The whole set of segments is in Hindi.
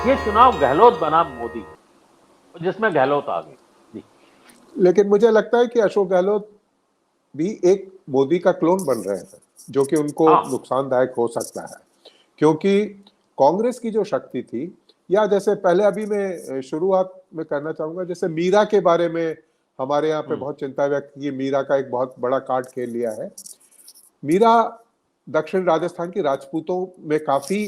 ये चुनाव गहलोत बनाम मोदी, जिसमें गहलोत आ गई जी। लेकिन मुझे लगता है कि अशोक गहलोत भी एक मोदी का क्लोन बन रहे हैं, जो कि उनको हाँ। नुकसानदायक हो सकता है। क्योंकि कांग्रेस की जो शक्ति थी, या जैसे पहले अभी मैं शुरुआत में करना चाहूंगा, जैसे मीरा के बारे में हमारे यहाँ पे बहुत चिंता व्यक्त की, मीरा का एक बहुत बड़ा कार्ड खेल लिया है। मीरा दक्षिण राजस्थान की राजपूतों में काफी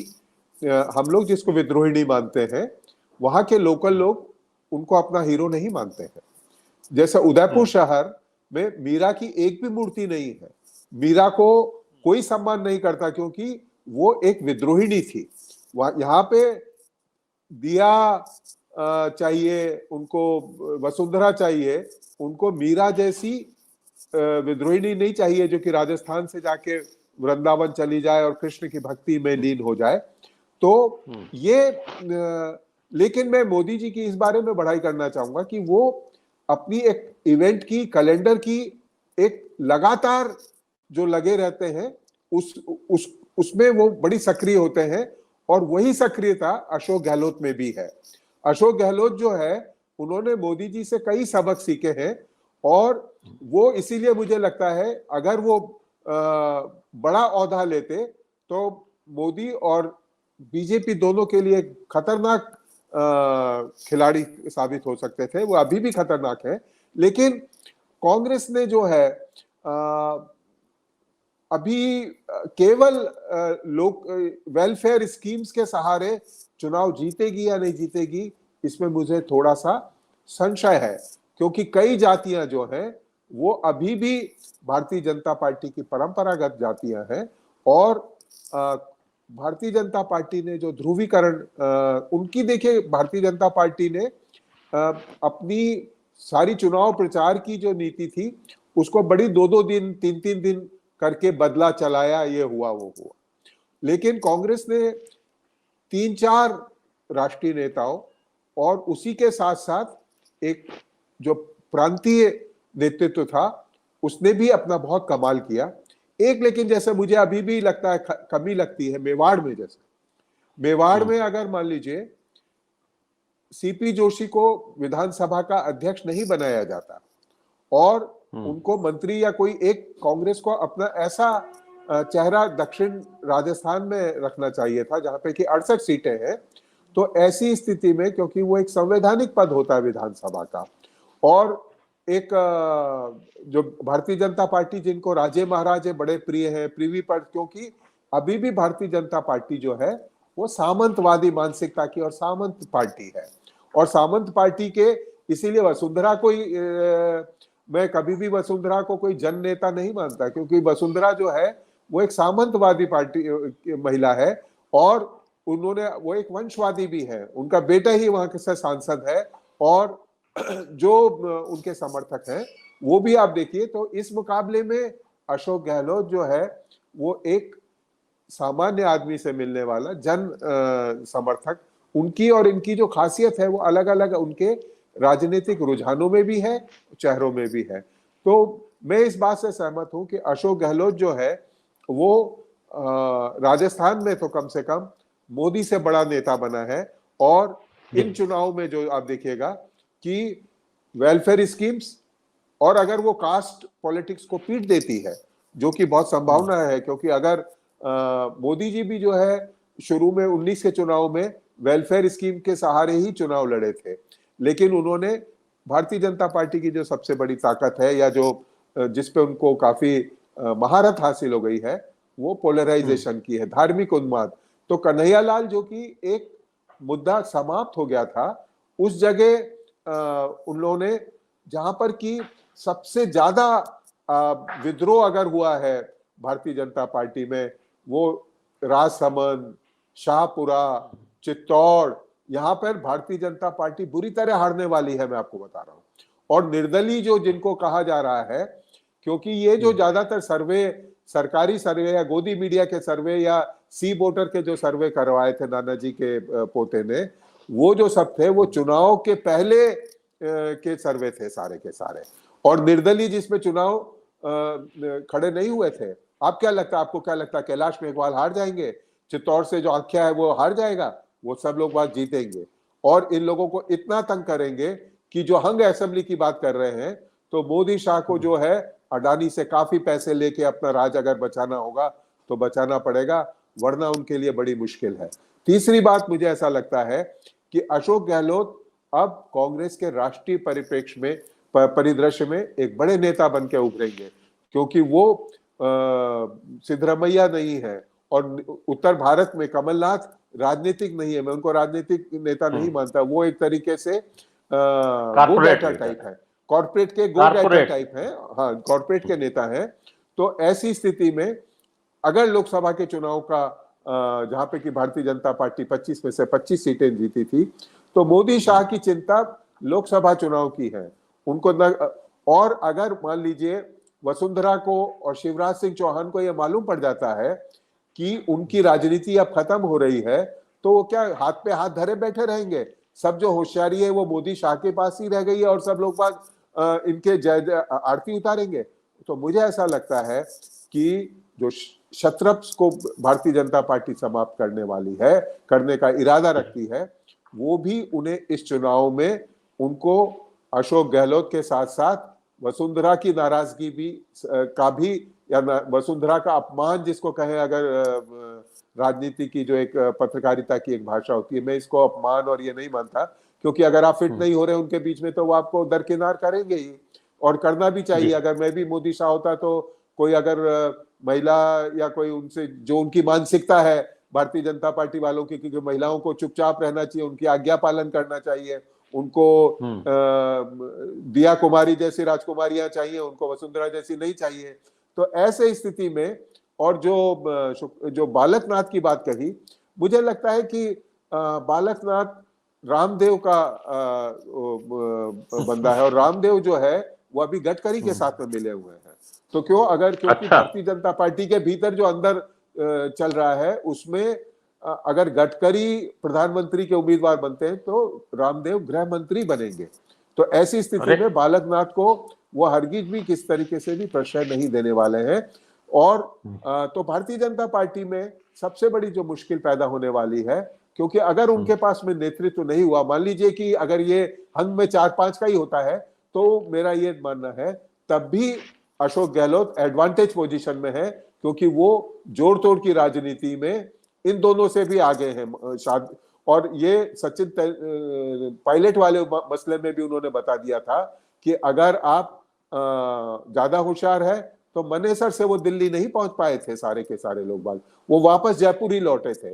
हम लोग जिसको विद्रोहिणी मानते हैं, वहां के लोकल लोग उनको अपना हीरो नहीं मानते हैं। जैसे उदयपुर शहर में मीरा की एक भी मूर्ति नहीं है, मीरा को कोई सम्मान नहीं करता क्योंकि वो एक विद्रोहिणी थी। यहाँ पे दिया चाहिए उनको, वसुंधरा चाहिए उनको, मीरा जैसी विद्रोहिणी नहीं चाहिए जो कि राजस्थान से जाके वृंदावन चली जाए और कृष्ण की भक्ति में लीन हो जाए। तो ये लेकिन मैं मोदी जी की इस बारे में बढ़ाई करना चाहूंगा कि वो अपनी एक इवेंट की कैलेंडर की एक लगातार जो लगे रहते हैं, उसमें वो बड़ी सक्रिय होते हैं, और वही सक्रियता अशोक गहलोत में भी है। अशोक गहलोत जो है, उन्होंने मोदी जी से कई सबक सीखे हैं, और वो इसीलिए मुझे लगता है अगर वो बड़ा ओहदा लेते तो मोदी और बीजेपी दोनों के लिए खतरनाक खिलाड़ी साबित हो सकते थे। वो अभी भी खतरनाक है, लेकिन कांग्रेस ने जो है अभी केवल लोग वेलफेयर स्कीम्स के सहारे चुनाव जीतेगी या नहीं जीतेगी, इसमें मुझे थोड़ा सा संशय है। क्योंकि कई जातियां जो हैं वो अभी भी भारतीय जनता पार्टी की परंपरागत जातियां हैं, और भारतीय जनता पार्टी ने जो ध्रुवीकरण उनकी, देखिए भारतीय जनता पार्टी ने अपनी सारी चुनाव प्रचार की जो नीति थी उसको बड़ी 2-2 दिन 3-3 दिन करके बदला चलाया, ये हुआ वो हुआ। लेकिन कांग्रेस ने 3-4 राष्ट्रीय नेताओं और उसी के साथ साथ एक जो प्रांतीय नेतृत्व था उसने भी अपना बहुत कमाल किया। एक लेकिन जैसे मुझे अभी भी लगता है कमी लगती है मेवाड़ में। जैसे मेवाड़ में अगर मान लीजिए सीपी जोशी को विधानसभा का अध्यक्ष नहीं बनाया जाता और उनको मंत्री या कोई एक, कांग्रेस को अपना ऐसा चेहरा दक्षिण राजस्थान में रखना चाहिए था जहां पे कि 68 सीटें हैं। तो ऐसी स्थिति में, क्योंकि वो एक संवैधानिक पद होता है विधानसभा का, और एक जो भारतीय जनता पार्टी जिनको राजे महाराजे बड़े प्रिय हैं, प्रीवी पद, क्योंकि अभी भी भारतीय जनता पार्टी जो है वो सामंतवादी मानसिकता की और सामंत पार्टी है। और सामंत पार्टी के इसीलिए वसुंधरा कोई मैं कभी भी वसुंधरा को कोई जन नेता नहीं मानता, क्योंकि वसुंधरा जो है वो एक सामंतवादी पार्टी महिला है, और उन्होंने वो एक वंशवादी भी है, उनका बेटा ही वहां से सांसद है, और जो उनके समर्थक हैं वो भी आप देखिए। तो इस मुकाबले में अशोक गहलोत जो है वो एक सामान्य आदमी से मिलने वाला जन समर्थक, उनकी और इनकी जो खासियत है वो अलग अलग उनके राजनीतिक रुझानों में भी है, चेहरों में भी है। तो मैं इस बात से सहमत हूं कि अशोक गहलोत जो है वो राजस्थान में तो कम से कम मोदी से बड़ा नेता बना है। और इन चुनाव में जो आप देखिएगा कि वेलफेयर स्कीम्स, और अगर वो कास्ट पॉलिटिक्स को पीट देती है, जो कि बहुत संभावना है, क्योंकि अगर मोदी जी भी जो है शुरू में 19 के चुनाव में वेलफेयर स्कीम के सहारे ही चुनाव लड़े थे, लेकिन उन्होंने भारतीय जनता पार्टी की जो सबसे बड़ी ताकत है, या जो जिस पे उनको काफी महारत हासिल हो गई है, वो पोलराइजेशन की है, धार्मिक उन्माद। तो कन्हैयालाल जो कि एक मुद्दा समाप्त हो गया था, उस जगह उन लोगों ने, जहां पर कि सबसे ज्यादा विद्रोह अगर हुआ है भारतीय जनता पार्टी में, वो राजसमंद, शाहपुरा, चित्तौड़, यहां पर भारतीय जनता पार्टी बुरी तरह हारने वाली है, मैं आपको बता रहा हूं। और निर्दलीय जो जिनको कहा जा रहा है, क्योंकि ये जो ज्यादातर सर्वे, सरकारी सर्वे या गोदी मीडिया के सर्वे या सी वोटर के जो सर्वे करवाए थे नानाजी के पोते ने, वो जो सब थे वो चुनाव के पहले के सर्वे थे सारे के सारे, और निर्दलीय जिसमें चुनाव खड़े नहीं हुए थे। आप क्या लगता है, आपको क्या लगता है कैलाश मेघवाल हार जाएंगे? चित्तौड़ से जो आख्या है वो हार जाएगा? वो सब लोग बात जीतेंगे और इन लोगों को इतना तंग करेंगे कि जो हंग असेंबली की बात कर रहे हैं, तो मोदी शाह को जो है अडानी से काफी पैसे लेके अपना राज अगर बचाना होगा तो बचाना पड़ेगा, वरना उनके लिए बड़ी मुश्किल है। तीसरी बात मुझे ऐसा लगता है कि अशोक गहलोत अब कांग्रेस के राष्ट्रीय परिप्रेक्ष्य में परिदृश्य में एक बड़े नेता बन के उभरेंगे, क्योंकि वो सिद्धरमैया नहीं है और उत्तर भारत में कमलनाथ राजनीतिक नहीं है, मैं उनको राजनीतिक नेता नहीं मानता, वो एक तरीके से गो गेटर टाइप है, कॉर्पोरेट के गो गेटर टाइप है, हाँ कॉर्पोरेट के नेता हैं। तो ऐसी स्थिति में अगर लोकसभा के चुनाव का जहां पे कि भारतीय जनता पार्टी 25 में से 25 सीटें जीती थी, तो मोदी शाह की चिंता लोकसभा चुनाव की है उनको और अगर मान लीजिए वसुंधरा को और शिवराज सिंह चौहान को यह मालूम पड़ जाता है कि उनकी राजनीति अब खत्म हो रही है, तो वो क्या हाथ पे हाथ धरे बैठे रहेंगे? सब जो होशियारी है वो मोदी शाह के पास ही रह गई है और सब लोग बाग इनके जय आरती उतारेंगे। तो मुझे ऐसा लगता है कि जो शत्रप्स को भारतीय जनता पार्टी समाप्त करने वाली है, करने का इरादा रखती है, वो भी उन्हें इस चुनाव में उनको अशोक गहलोत के साथ साथ वसुंधरा की नाराजगी भी का भी या वसुंधरा का अपमान जिसको कहें, अगर राजनीति की जो एक पत्रकारिता की एक भाषा होती है, मैं इसको अपमान और ये नहीं मानता, क्योंकि अगर आप फिट नहीं हो रहे उनके बीच में तो वो आपको दरकिनार करेंगे ही और करना भी चाहिए। अगर मैं भी मोदी शाह होता तो कोई अगर महिला या कोई उनसे जो उनकी मानसिकता है भारतीय जनता पार्टी वालों की, क्योंकि महिलाओं को चुपचाप रहना चाहिए, उनकी आज्ञा पालन करना चाहिए, उनको दिया कुमारी जैसी राजकुमारियां चाहिए, उनको वसुंधरा जैसी नहीं चाहिए। तो ऐसे स्थिति में और जो बालकनाथ की बात कही, मुझे लगता है कि बालकनाथ रामदेव का बंदा है और रामदेव जो है वो अभी गडकरी के साथ में मिले हुए हैं। तो क्योंकि भारतीय जनता पार्टी के भीतर जो अंदर चल रहा है उसमें अगर गडकरी प्रधानमंत्री के उम्मीदवार बनते हैं तो रामदेव गृह मंत्री बनेंगे। तो ऐसी स्थिति में बालकनाथ को वो हरगिज भी किस तरीके से भी प्रश्रय नहीं देने वाले हैं। और तो भारतीय जनता पार्टी में सबसे बड़ी जो मुश्किल पैदा होने वाली है, क्योंकि अगर उनके पास में नेतृत्व नहीं हुआ, मान लीजिए कि अगर ये हंग में 4-5 का ही होता है, तो मेरा ये मानना है तब भी अशोक गहलोत एडवांटेज पोजीशन में है, क्योंकि वो जोड़ तोड़ की राजनीति में इन दोनों से भी आगे हैं शायद। और ये सचिन पायलट वाले मसले में भी उन्होंने बता दिया था कि अगर आप ज्यादा होशियार है तो मनेसर से वो दिल्ली नहीं पहुंच पाए थे सारे के सारे लोग बाग, वो वापस जयपुर ही लौटे थे।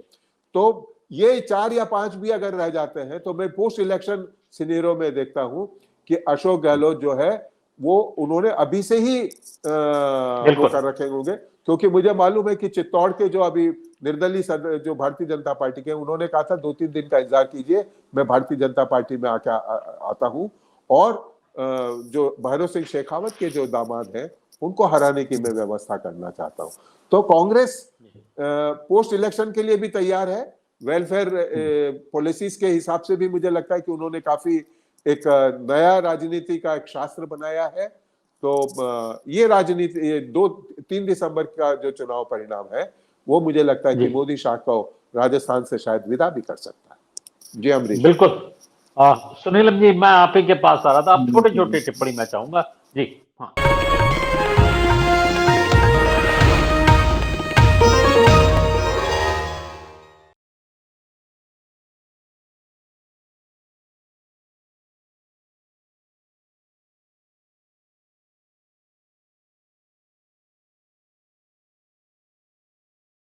तो ये 4 या 5 भी अगर रह जाते हैं तो मैं पोस्ट इलेक्शन सिनेरियो में देखता हूं कि अशोक गहलोत जो है वो उन्होंने अभी से ही वो कर रखे होंगे, क्योंकि मुझे मालूम है कि चित्तौड़ के जो अभी निर्दलीय जो भारतीय जनता पार्टी के, उन्होंने कहा था 2-3 दिन का इंतजार कीजिए, मैं भारतीय जनता पार्टी में आके आता हूं और जो भैरव सिंह शेखावत के जो दामाद हैं उनको हराने की मैं व्यवस्था करना चाहता हूं। तो कांग्रेस पोस्ट इलेक्शन के लिए भी तैयार है, वेलफेयर पॉलिसीज के हिसाब से भी मुझे लगता है कि उन्होंने काफी एक नया राजनीति का एक शास्त्र बनाया है। तो ये राजनीति, ये 2-3 दिसंबर का जो चुनाव परिणाम है वो मुझे लगता है कि मोदी शाह को राजस्थान से शायद विदा भी कर सकता है। जी अमरीश। बिल्कुल। सुनील जी, मैं आप ही के पास आ रहा था, आप छोटे छोटे टिप्पणी मैं चाहूंगा जी।